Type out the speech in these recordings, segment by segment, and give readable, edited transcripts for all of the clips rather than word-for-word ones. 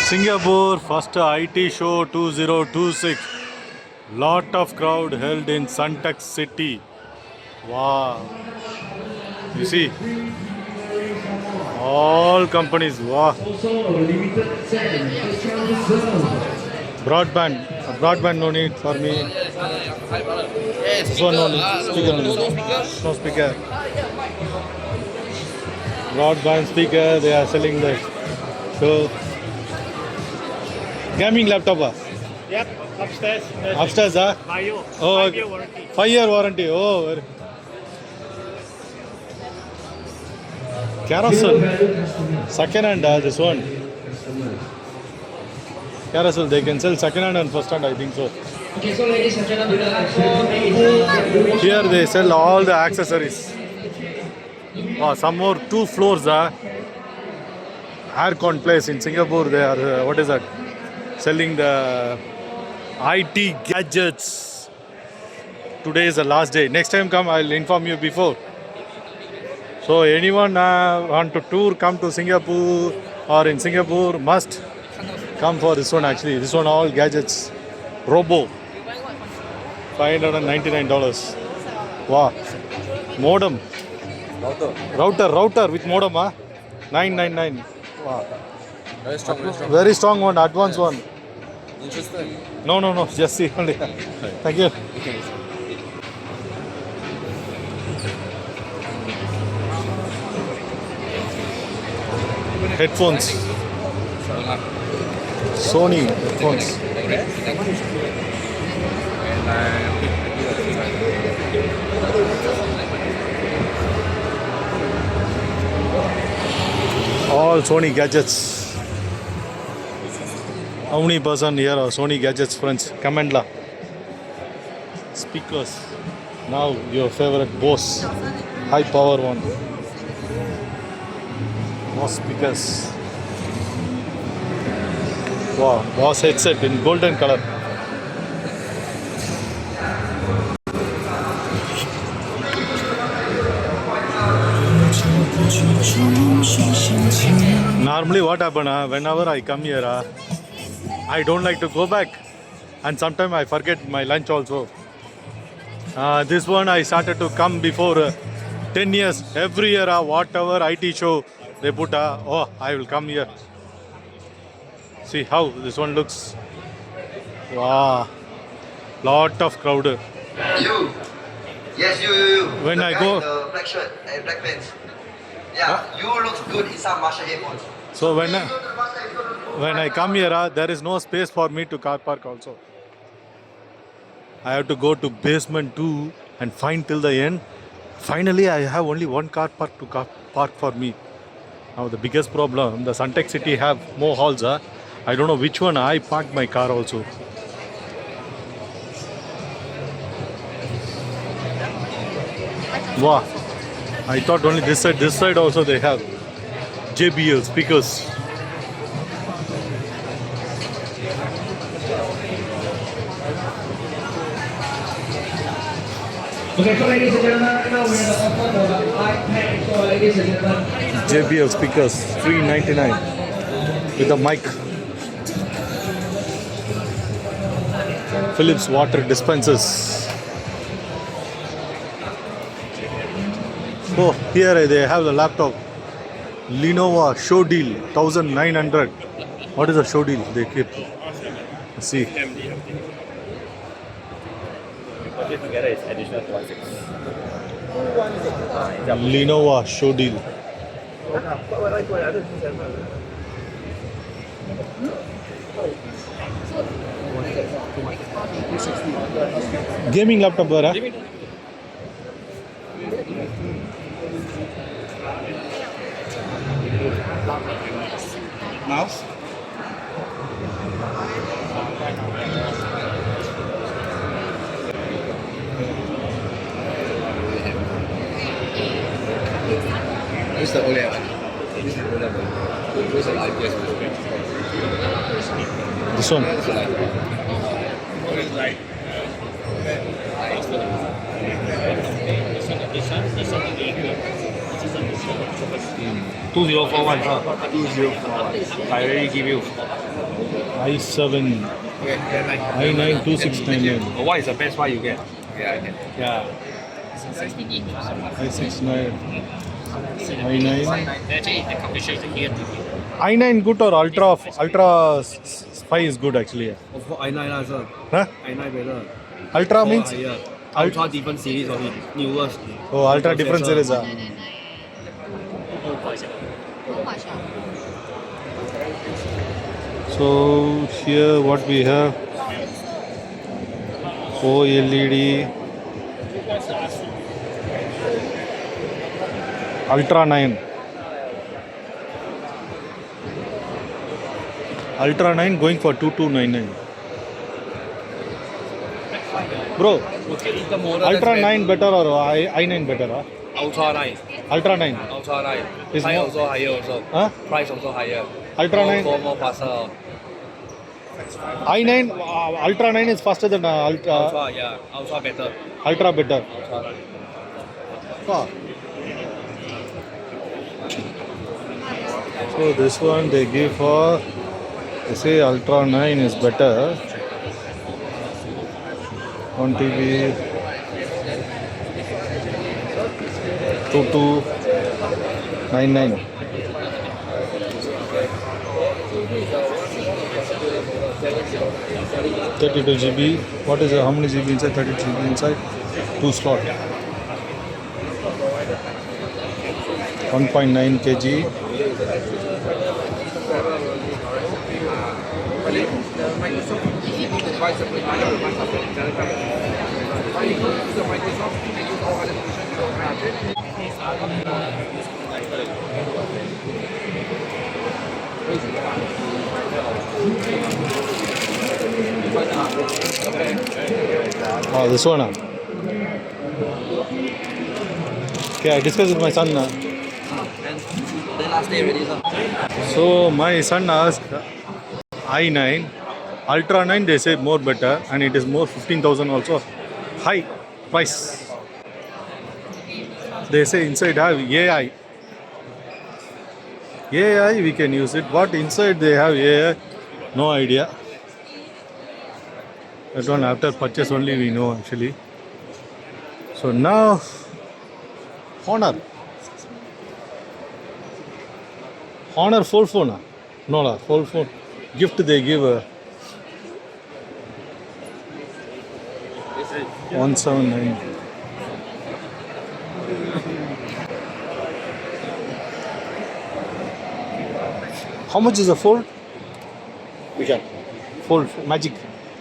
Singapore first IT show 2026. Lot of crowd held in Suntec City. Wow. You see, all companies. Wow. Broadband no need for me. This one no need. Speaker no need. No speaker. Broadband speaker. They are selling that. So, gaming laptop. Yep, upstairs. Upstairs, huh? Bio. Oh, 5-year warranty. 5-year warranty. Oh, very. Carousel. Second hand, this one. Carousel, they can sell second hand and first hand, I think so. Okay, so ladies and gentlemen, Here they sell all the accessories. Oh, some more 2 floors. Aircon place in Singapore. They are, what is that? Selling the IT gadgets. Today is the last day. Next time come, I'll inform you before. So anyone want to tour, come to Singapore or in Singapore, must come for this one actually. This one all gadgets. Robo. $599. Wow. Modem. Router with modem, huh? $999. Wow. Very strong, very strong. Very strong one, advanced one. Interested? No, just see only. Thank you. Headphones. Sony headphones. All Sony gadgets. How many person here are Sony gadgets, friends? Comment la. Speakers. Now your favorite Bose high power one. More speakers. Wow, Bose headset in golden color. Normally what happen, whenever I come here, I don't like to go back, and sometimes I forget my lunch also. This one I started to come before 10 years. Every year, whatever IT show they put, oh, I will come here. See how this one looks. Wow, lot of crowd. You. Yes, you. When the I guy go- in the black shirt and black pants. Yeah, you look good in some Marshall headphones. So when I come here, there is no space for me to car park also. I have to go to basement 2 and find till the end. Finally, I have only one car park to park for me. Now the biggest problem, the Suntec City have more halls. I don't know which one I parked my car also. Wow. I thought only this side also they have JBL speakers. okay, so ladies and gentlemen, right now we're at the offer for the iPad. So ladies and gentlemen, JBL speakers, $399 with a mic. Philips water dispensers. Oh, here they have the laptop. Lenovo show deal, 1900. What is a show deal? They keep. See. Together is additional 160. Lenovo show deal. Gaming laptop there. Mouse? This is the OLED one. This is the OLED one. Those are the IPS ones. This one. This is like OLED light. This one, 2041. I already give you. i7, Okay, then like i9 2699. What is the best one you get? Yeah, I can. Yeah, 16 inch or something. i69, i9. Actually, the calculation is here. i9 good or Ultra 5 is good actually. Of course, i9 lah, sir. Huh? i9 better. Ultra Or means higher. Ultra different series of it. Newest. oh Ultra different series. Ah. So here what we have OLED Ultra 9. Ultra 9 going for 2299. Bro, Okay, it's the model. Ultra 9 better or i9 better? Ultra 9. Ultra 9. Ultra 9. Is Price more- also higher also. Huh? Price also higher. Ultra 9. More faster. i9 Ultra 9 is faster than Ultra, yeah. Ultra better. Ultra better. Ultra 9. Ah. So this one they give for, they say Ultra 9 is better. 1 TB 2299. 32 GB. What is how many GB inside? 32 GB inside. 2 slot. 1.9 kg. Oh, this one. Okay, I discussed with my son. Then last day already, sir. So my son asked i9, Ultra 9 they say more better and it is more 15,000 also. High price. They say inside have AI. AI we can use it. What inside they have AI? No idea. That one after purchase only we know actually. So now Honor. Honor full phone. No la, full phone. Gift they give 179. How much is the fold? Which one? Fold Magic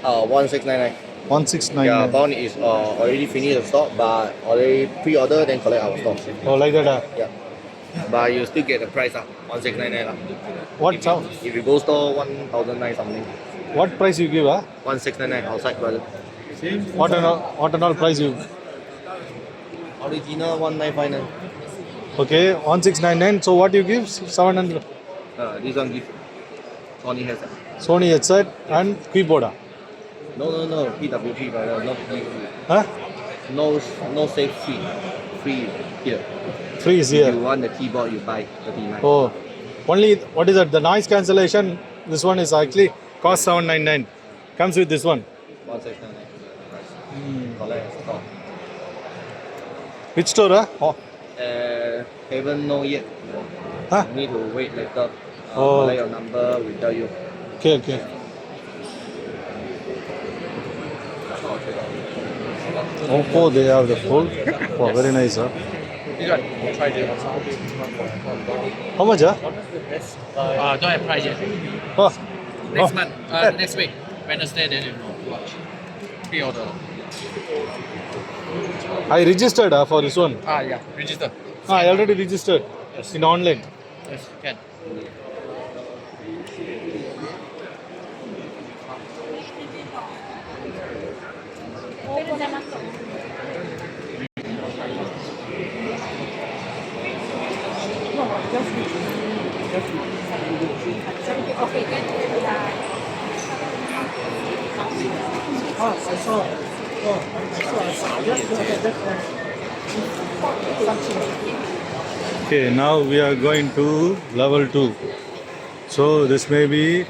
1699. 169. Yeah, bound is already finished the stock, but already pre-order then collect our stock. Oh, like that. Yeah. But you still get the price 1699 lah. What sound? If you go store 1009 something. What price you give? 1699 outside brother. What and all price you? Original 1959. Okay, 1699. So what you give? 700. This one give Sony has Sony headset and keyboard. No PWP brother, not Huh? no save free here. Free is If here. you want the keyboard you buy 39. Oh, only what is that? The noise cancellation. This one is actually cost 799. Comes with this one. 1699. Collect stock. Which store? Oh, Haven't know yet. huh? Need to wait later. Oh. Collect your number, we tell you. Okay. Oppo, they have the full. Oh, very nice. This one, try this. How much? Don't have price yet. Oh, Next month, next week, Wednesday, then you know. Pre-order. I registered for this one. Yeah, register. I already registered in online. Yes, can. Okay, now we are going to level 2. So this may be